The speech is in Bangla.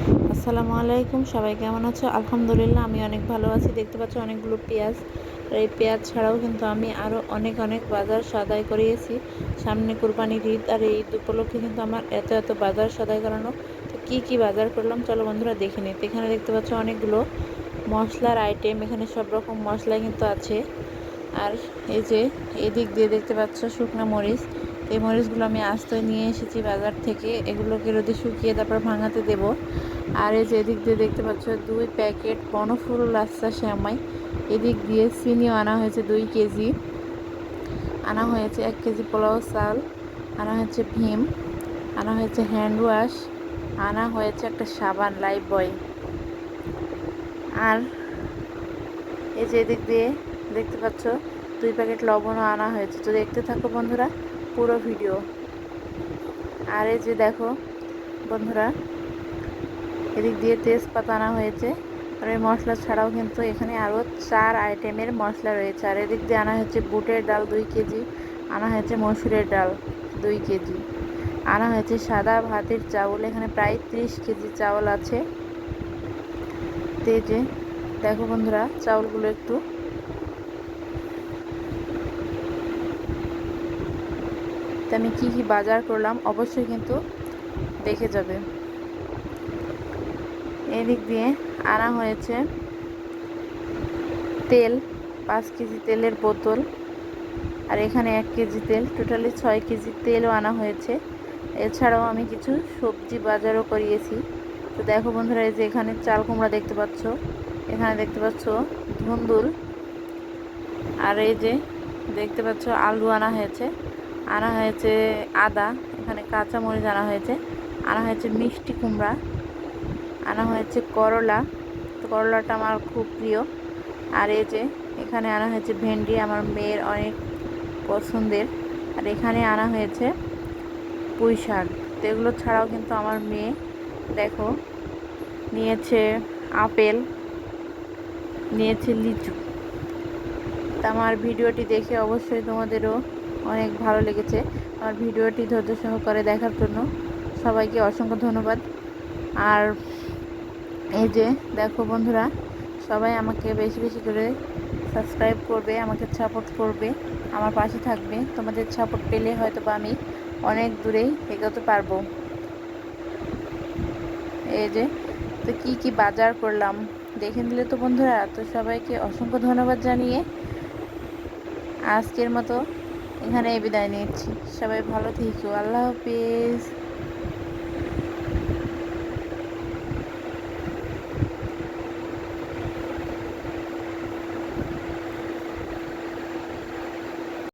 আসসালামু আলাইকুম, সবাই কেমন আছো? আলহামদুলিল্লাহ আমি অনেক ভালো আছি। দেখতে পাচ্ছ অনেকগুলো পেঁয়াজ। আর এই পেঁয়াজ ছাড়াও কিন্তু আমি আরও অনেক বাজার সদাই করিয়েছি। সামনে কুরবানির ঈদ, আর এই ঈদ উপলক্ষে কিন্তু আমার এত বাজার সদাই করানো। তো কি বাজার করলাম চলো বন্ধুরা দেখে নিই। এখানে দেখতে পাচ্ছ অনেকগুলো মশলার আইটেম, এখানে সব রকম মশলাই কিন্তু আছে। আর এই যে এদিক দিয়ে দেখতে পাচ্ছ শুকনো মরিচ। এই মরিচগুলো আমি আস্ত নিয়ে এসেছি বাজার থেকে, এগুলোকে রোদে শুকিয়ে তারপর ভাঙাতে দেব। আর এই যে এদিক দিয়ে দেখতে পাচ্ছ 2 প্যাকেট বনফুল লাচ্ছা সেমাই। এদিক দিয়ে চিনিও আনা হয়েছে 2 কেজি, আনা হয়েছে 1 কেজি পোলাও চাল, আনা হয়েছে ভীম, আনা হয়েছে হ্যান্ড ওয়াশ, আনা হয়েছে একটা সাবান লাইফ বয়। আর এই যে এদিক দিয়ে দেখতে পাচ্ছ 2 প্যাকেট লবণও আনা হয়েছে। তো দেখতে থাকো বন্ধুরা পুরো ভিডিও। আর এই যে দেখো বন্ধুরা, এদিক দিয়ে তেজপাতা আনা হয়েছে। আর এই মশলা ছাড়াও কিন্তু এখানে আরও 4 আইটেমের মশলা রয়েছে। আর এদিক দিয়ে আনা হয়েছে বুটের ডাল 2 কেজি, আনা হয়েছে মসুরের ডাল 2 কেজি, আনা হয়েছে সাদা ভাতের চাউল, এখানে প্রায় 30 কেজি চাউল আছে। তো এই যে দেখো বন্ধুরা চাউলগুলো একটু, তো আমি কি বাজার করলাম অবশ্যই কিন্তু দেখে যাবে। এদিক দিয়ে আনা হয়েছে তেল, 5 কেজি তেলের বোতল। আর এখানে 1 কেজি তেল, টোটালি 6 কেজি তেলও আনা হয়েছে। এছাড়াও আমি কিছু সবজি বাজারও করিয়েছি। তো দেখো বন্ধুরা, এই যে এখানে চাল কুমড়া দেখতে পাচ্ছ, এখানে দেখতে পাচ্ছ ধুন্দুল। আর এই যে দেখতে পাচ্ছ আলু আনা হয়েছে, আনা হয়েছে আদা, এখানে কাঁচামরিচ আনা হয়েছে, আনা হয়েছে মিষ্টি কুমড়া, আনা হয়েছে করলা। তো করলাটা আমার খুব প্রিয়। আর এই যে এখানে আনা হয়েছে ভেন্ডি, আমার মেয়ের অনেক পছন্দের। আর এখানে আনা হয়েছে পুঁই শাক। তো এগুলো ছাড়াও কিন্তু আমার মেয়ে দেখো নিয়েছে আপেল, নিয়েছে লিচু। তা আমার ভিডিওটি দেখে অবশ্যই তোমাদেরও অনেক ভালো লেগেছে। আমার ভিডিওটি ধৈর্য সহকারে দেখার জন্য সবাইকে অসংখ্য ধন্যবাদ। আর এই যে দেখো বন্ধুরা, সবাই আমাকে বেশি করে সাবস্ক্রাইব করবে, আমাকে সাপোর্ট করবে, আমার পাশে থাকবে। তোমাদের সাপোর্ট পেলে হয়তো বা আমি অনেক দূরেই এগোতে পারবো। এই যে তো কি বাজার করলাম দেখে নিলে তো বন্ধুরা। তো সবাইকে অসংখ্য ধন্যবাদ জানিয়ে আজকের মতো এখানে বিদায় নিচ্ছি। সবাই ভালো থেকো, আল্লাহ হাফিজ।